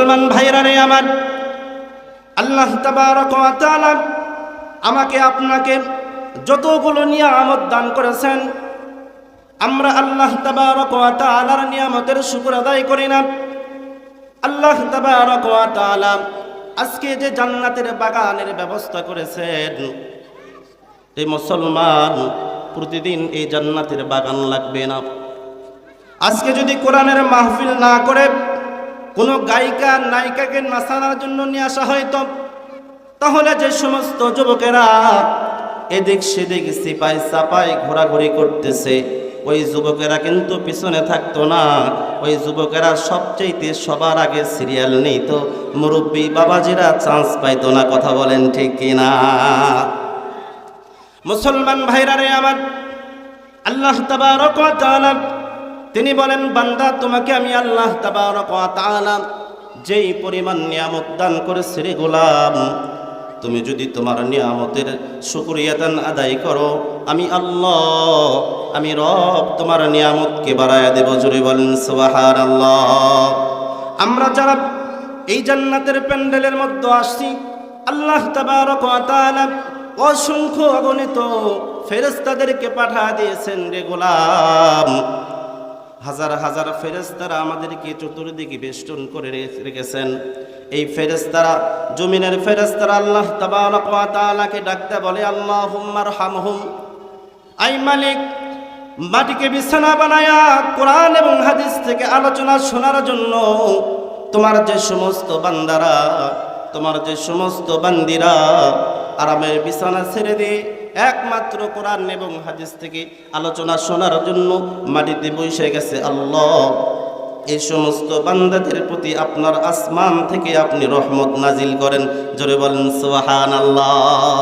মুসলমান ভাইরা রে আমার, আল্লাহ তাবারক ওয়া তাআলা আমাকে আপনাকে যতগুলো নিয়ামত দান করেছেন, আমরা আল্লাহ তাবারক ওয়া তাআলার নিয়ামতের শুকর আদায় করি না। আল্লাহ তাবারক ওয়া তাআলা আজকে যে জান্নাতের বাগানের ব্যবস্থা করেছেন, এই মুসলমান প্রতিদিন এই জান্নাতের বাগান লাগবে না। আজকে যদি কোরআনের মাহফিল না করে কোনো গায়িকা নায়িকাকে নাচানোর জন্য নিয়ে আসা হয়তো, তাহলে যে সমস্ত যুবকেরা এদিক সেদিক সিপাই চাপাই ঘোরাঘুরি করতেছে, ওই যুবকেরা কিন্তু পিছনে থাকতো না। ওই যুবকেরা সবচেয়েতে সবার আগে সিরিয়াল নিত, মুরব্বী বাবাজিরা চান্স পাইতো না। কথা বলেন ঠিক কিনা? মুসলমান ভাইরা রে আমার, আল্লাহ তাবারক ওয়া তাআলা তিনি বলেন, বান্দা তোমাকে আমি আল্লাহ তাবারক ওয়া তাআলা যেই পরিমাণ নিয়ামত দান করেছি রে গোলাম, তুমি যদি তোমার নিয়ামতের শুকরিয়াতান আদায় করো, আমি আল্লাহ, আমি রব তোমার নিয়ামতকে বাড়ায়া দেব। জোরে বলেন সুবহানাল্লাহ। আমরা যারা এই জান্নাতের প্যান্ডেলের মধ্যে আসছি, আল্লাহ তাবারক ওয়া তাআলা অসংখ্য অগণিত ফেরেশতাদেরকে পাঠিয়ে দিয়েছেন রে গোলাম। হাজার হাজার ফেরেশতারা আমাদেরকে চতুর্দিকে বেষ্টন করে রেখেছেন। এই ফেরেশতারা, জমিনের ফেরেশতারা আল্লাহ তাবারক ওয়া তাআলাকে ডাকতে বলে, আল্লাহুম্মা আরহামহুম। আই মালিক, মাটিকে বিছানা বানায়া কোরআন এবং হাদিস থেকে আলোচনা শোনার জন্য তোমার যে সমস্ত বান্দারা, তোমার যে সমস্ত বান্দিরা আরামের বিছানা ছেড়ে দিয়ে একমাত্র কোরআন এবং হাদিস থেকে আলোচনা শোনার জন্য মাটিতে বসে গেছে, আল্লাহ এই সমস্ত বান্দাদের প্রতি আপনার আসমান থেকে আপনি রহমত নাজিল করেন। জোরে বলেন সুবহানাল্লাহ।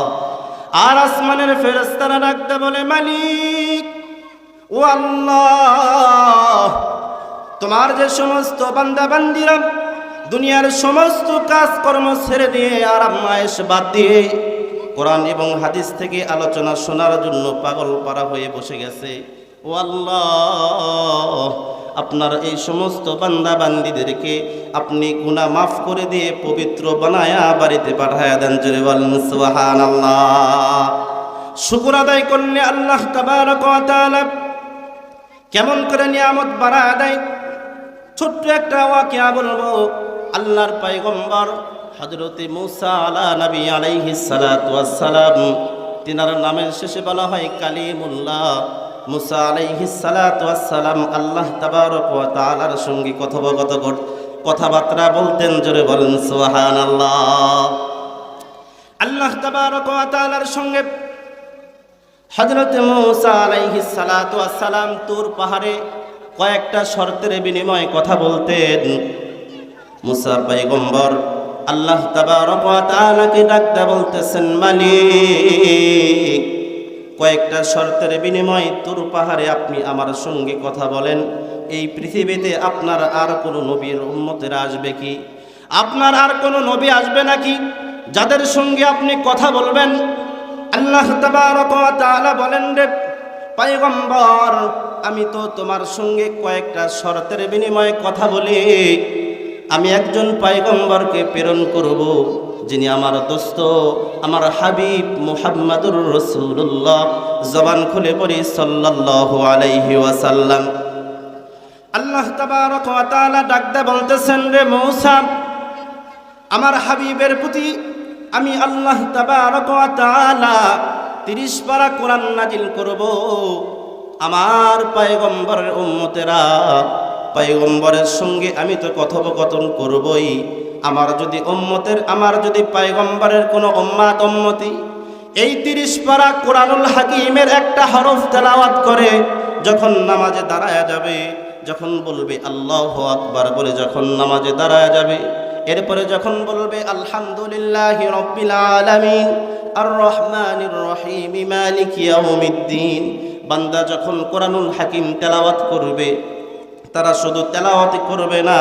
আর আসমানের ফেরেশতারা ডাকতে বলে, মালিক ও আল্লাহ, তোমার যে সমস্ত বান্দা বান্দিরা দুনিয়ার সমস্ত কাজকর্ম ছেড়ে দিয়ে আরাম আয়েশ বাদ দিয়ে কোরআন এবং হাদিস থেকে আলোচনা শোনার জন্য পাগল পারা হয়ে বসে গেছে, ও আল্লাহ আপনার এই সমস্ত বান্দা বান্দিদেরকে আপনি গুনাহ মাফ করে দিয়ে পবিত্র বানায়া বাড়িতে পাঠায়া দেন। জোরে বলেন সুবহানাল্লাহ। শুকর আদায় করলে আল্লাহ তাবারক ওয়া তাআলা কেমন করে নিয়ামত বাড়ায়া দেয়, ছোট্ট একটা ওয়াকিয়া বলবো। আল্লাহর পয়গম্বর হযরতে মূসা আলা নবী আলাইহিস সালাতু ওয়াস সালাম, তিনার নামের শেষে বলা হয় কালিমুল্লাহ। মূসা আলাইহিস সালাতু ওয়াস সালাম আল্লাহ তাবারক ওয়া তাআলার সঙ্গে কথাবার্তা বলতেন। জোরে বলেন সুবহানাল্লাহ। আল্লাহ তাবারক ওয়া তাআলার সঙ্গে হযরতে মূসা আলাইহিস সালাতু ওয়াস সালাম তুর পাহাড়ে কয়েকটা শর্তের বিনিময়ে কথা বলতেন। মূসা পয়গম্বর আল্লাহ তাবারক ওয়া তাআলাকে ডাকতে বলতেছেন, মালিক কয়েকটা শর্তের বিনিময়ে তুর পাহাড়ে আপনি আমার সঙ্গে কথা বলেন। এই পৃথিবীতে আপনার আর কোনো নবীর উম্মতেরা আসবে কি? আপনার আর কোনো নবী আসবে নাকি যাদের সঙ্গে আপনি কথা বলবেন? আল্লাহ তাবারক ওয়া তাআলা বলেন, রে পয়গম্বর, আমি তো তোমার সঙ্গে কয়েকটা শর্তের বিনিময়ে কথা বলি। আমি একজন পয়গম্বরকে প্রেরণ করব, যিনি আমার দোস্ত, আমার হাবিব মুহাম্মাদুর রাসূলুল্লাহ। জবান খুলে পড়ি সাল্লাল্লাহু আলাইহি ওয়াসাল্লাম। আল্লাহ তাবারক ওয়া তাআলা ডাকতে বলতেছেন, রে মূসা, আমার হাবিবের প্রতি আমি আল্লাহ তাবারক ওয়া তাআলা 30 পারা কোরআন নাজিল করব। আমার পয়গম্বরের উম্মতেরা, পয়গম্বরের সঙ্গে আমি তো কথোপকথন করবই। আমার যদি পয়গম্বরের কোনো উম্মতি এই 30 পারা কোরআনুল হাকিমের একটা হরফ তেলাওয়াত করে যখন নামাজে দাঁড়ায়া যাবে, যখন বলবে আল্লাহু আকবার বলে যখন নামাজে দাঁড়ায়া যাবে, এরপরে যখন বলবে আলহামদুলিল্লাহি রাব্বিল আলামিন আর রহমানির রহিম মালিকি ইয়াউমিদ্দিন, বান্দা যখন কোরআনুল হাকিম তেলাওয়াত করবে, তারা শুধু তেলাওয়াতি করবে না,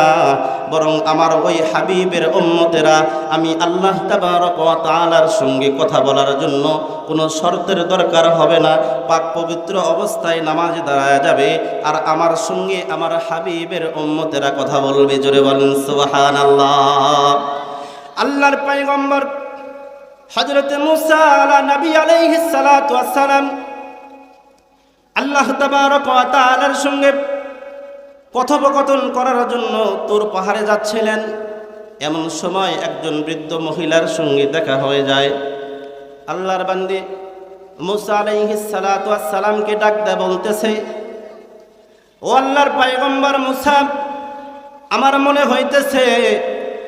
বরং আমার ওই হাবিবের উম্মতেরা আমি আল্লাহ তাবারক ওয়া তাআলার সঙ্গে কথা বলার জন্য কোনো শর্তের দরকার হবে না। পাক পবিত্র অবস্থায় নামাজে দাঁড়ায় যাবে আর আমার সঙ্গে আমার হাবিবের উম্মতেরা কথা বলবে। জোরে বলেন সুবহানাল্লাহ। আল্লাহর পয়গম্বর হযরত মুসা নবী আলাইহিস সালাতু ওয়াস সালাম আল্লাহ তাবারক ওয়া তাআলার সঙ্গে কথোপকথন করার জন্য তুর পাহাড়ে যাচ্ছিলেন। এমন সময় একজন বৃদ্ধ মহিলার সঙ্গে দেখা হয়ে যায়। আল্লাহর বান্দী মুসা আলাইহিস সালাতু ওয়াস সালামকে ডাক দেয়া বলতেছে, ও আল্লাহর পয়গম্বর মুসা, আমার মনে হইতেছে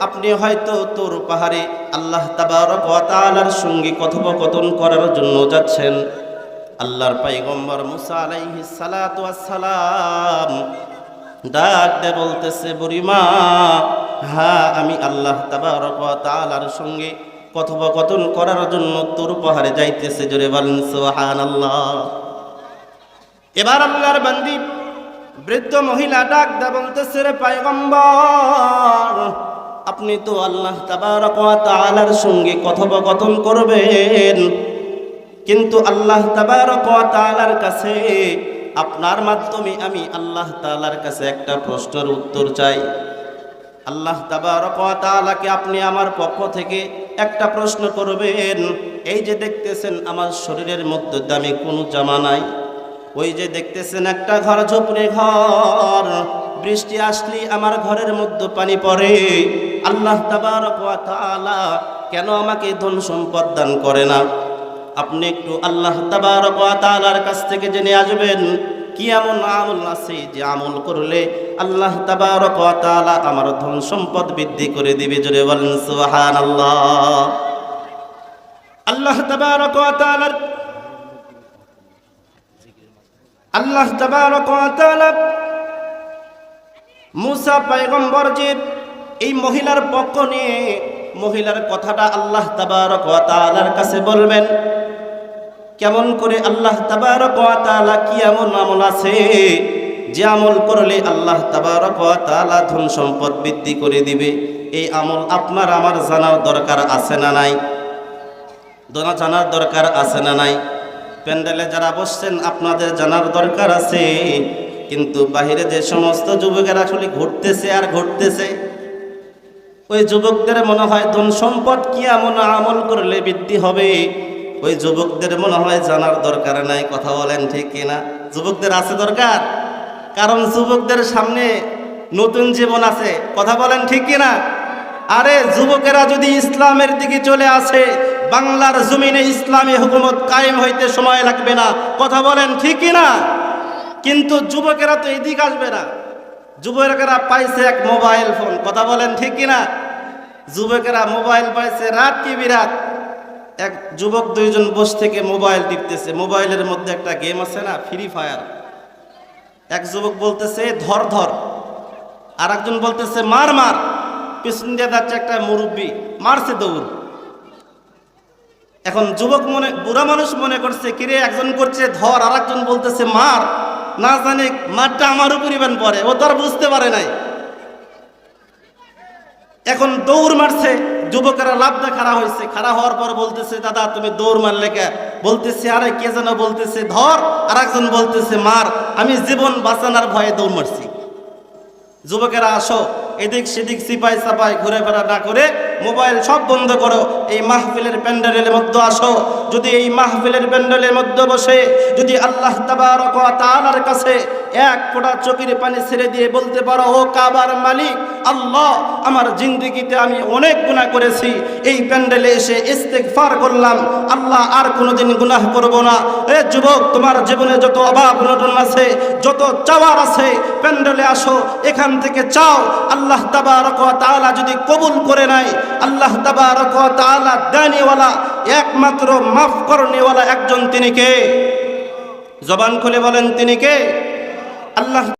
আপনি হয়তো তুর পাহাড়ে আল্লাহ তাবারক ওয়া তাআলার সঙ্গে কথোপকথন করার জন্য যাচ্ছেন। আল্লাহর পয়গম্বর মুসা আলাইহিস সালাতু ওয়াস সালাম ডাক দে বলতেছে, বুড়িমা, হ্যাঁ আমি আল্লাহ তাবারক ওয়া তাআলার সঙ্গে কথোপকথন করার জন্য তুর পাহাড়ে যাইতেছে। জোরে বলেন সুবহানাল্লাহ। এবার আল্লাহর বান্দী বৃদ্ধ মহিলা ডাক দে বলতেছে, রে পয়গম্বর, আপনি তো আল্লাহ তাবারক ওয়া তাআলার সঙ্গে কথোপকথন করবেন, কিন্তু আল্লাহ তাবারক ওয়া তাআলার কাছে আপনার মাধ্যমে আমি আল্লাহ তাআলার কাছে একটা প্রশ্নের উত্তর চাই। আল্লাহ তাবারক ওয়া তাআলাকে আপনি আমার পক্ষ থেকে একটা প্রশ্ন করবেন। এই যে দেখতেছেন আমার শরীরের মধ্যে দামি কোনো জামা নাই, ওই যে দেখতেছেন একটা ঘর ঝুপড়ি ঘর, বৃষ্টি আসলে আমার ঘরের মধ্যে পানি পড়ে, আল্লাহ তাবারক ওয়া তাআলা কেন আমাকে ধন সম্পদ দান করে না? আপনি একটু আল্লাহ তাবারক ওয়া তাআলার কাছ থেকে জেনে আসবেন কি এমন আমল আছে যে আমল করলে আল্লাহ তাবারক ওয়া তাআলা আমার ধন সম্পদ বৃদ্ধি করে দিবে। জোরে বলেন সুবহানাল্লাহ। আল্লাহ তাবারক ওয়া তাআলা মুসা পয়গম্বর যে এই মহিলার পক্ষ নিয়ে মহিলার কথাটা আল্লাহ তাবারক ওয়া তাআলার কাছে বলবেন। কেমন করে আল্লাহ তাবারক ওয়া তাআলা কি এমন আমল আছে যে আমল করলে আল্লাহ তাবারক ওয়া তাআলা ধন সম্পদ বৃদ্ধি করে দিবে? এই আমল আপনার আমার জানার দরকার আছে না নাই? জানার দরকার আছে না নাই? প্যান্ডেলে যারা বসছেন আপনাদের জানার দরকার আছে, কিন্তু বাহিরে যে সমস্ত যুবকেরা আসলে ঘুরতেছে আর ঘুরতেছে, ওই যুবকদের মনে হয় ধন সম্পদ কি এমন আমল করলে বৃদ্ধি হবে, ওই যুবকদের মনে হয় জানার দরকার নাই। কথা বলেন ঠিক কিনা? যুবকদের আছে দরকার, কারণ যুবকদের সামনে নতুন জীবন আছে। কথা বলেন ঠিক কিনা? আরে যুবকেরা যদি ইসলামের দিকে চলে আসে, বাংলার জমিনে ইসলামী হুকুমত কায়েম হইতে সময় লাগবে না। কথা বলেন ঠিক কিনা? কিন্তু যুবকেরা তো এদিকে আসবে না। যুবকেরা পাইছে এক মোবাইল ফোন। কথা বলেন ঠিক কিনা? যুবকেরা মোবাইল পাইছে, রাত কি বিরাত এক যুবক দুইজন বসে থেকে মোবাইল টিপতেছে। মোবাইলের মধ্যে একটা গেম আছে না, ফ্রি ফায়ার। এক যুবক বলতেছে ধর ধর, আর একজন বলতেছে মার মার। পিছন দিয়ে যাচ্ছে একটা মুরব্বী, মারছে দৌড়। এখন যুবক বুড়া মানুষ মনে করছে কিরে, একজন করছে ধর আর একজন বলতেছে মার, না জানে মারটা আমার উপর ইবেন পরে, ও তো আর বুঝতে পারে নাই। এখন দৌড় মারছে, যুবকেরা লাফদা খাড়া হয়েছে। খাড়া হওয়ার পর বলতেছে দাদা তুমি দৌড় মারলে কে? বলতেছে আরে কে যেন বলতেছে ধর, আর একজন বলতেছে মার, আমি জীবন বাঁচানোর ভয়ে দৌড় মারছি। যুবকেরা আসো, এদিক সেদিক সিপাই সাপাই ঘুরে ফেরা না করে মোবাইল সব বন্ধ করো, এই মাহফিলের প্যান্ডেলের মধ্যে আসো। যদি এই মাহফিলের প্যান্ডেলের মধ্যে বসে যদি আল্লাহ তাবারক ওয়া তাআলার কাছে এক ফোঁটা চোখের পানি ছেড়ে দিয়ে বলতে পারো, ও কাবার মালিক আল্লাহ, আমার জিন্দেগিতে আমি অনেক গুনাহ করেছি, এই প্যান্ডেলে এসে ইস্তেগফার করলাম, আল্লাহ আর কোনোদিন গুনাহ করব না। এ যুবক, তোমার জীবনে যত অভাব অনটন আছে, যত চাওয়ার আছে, প্যান্ডেলে আসো, এখান থেকে চাও। আল্লাহ তাবারক ওয়া তাআলা যদি কবুল করে নেয়, আল্লাহ তাবারক ওয়া তাআলা দানিওয়ালা, একমাত্র মাফ করনেওয়ালা একজন, তিনি কে? জবান খুলে বলেন তিনি কে? আল্লাহ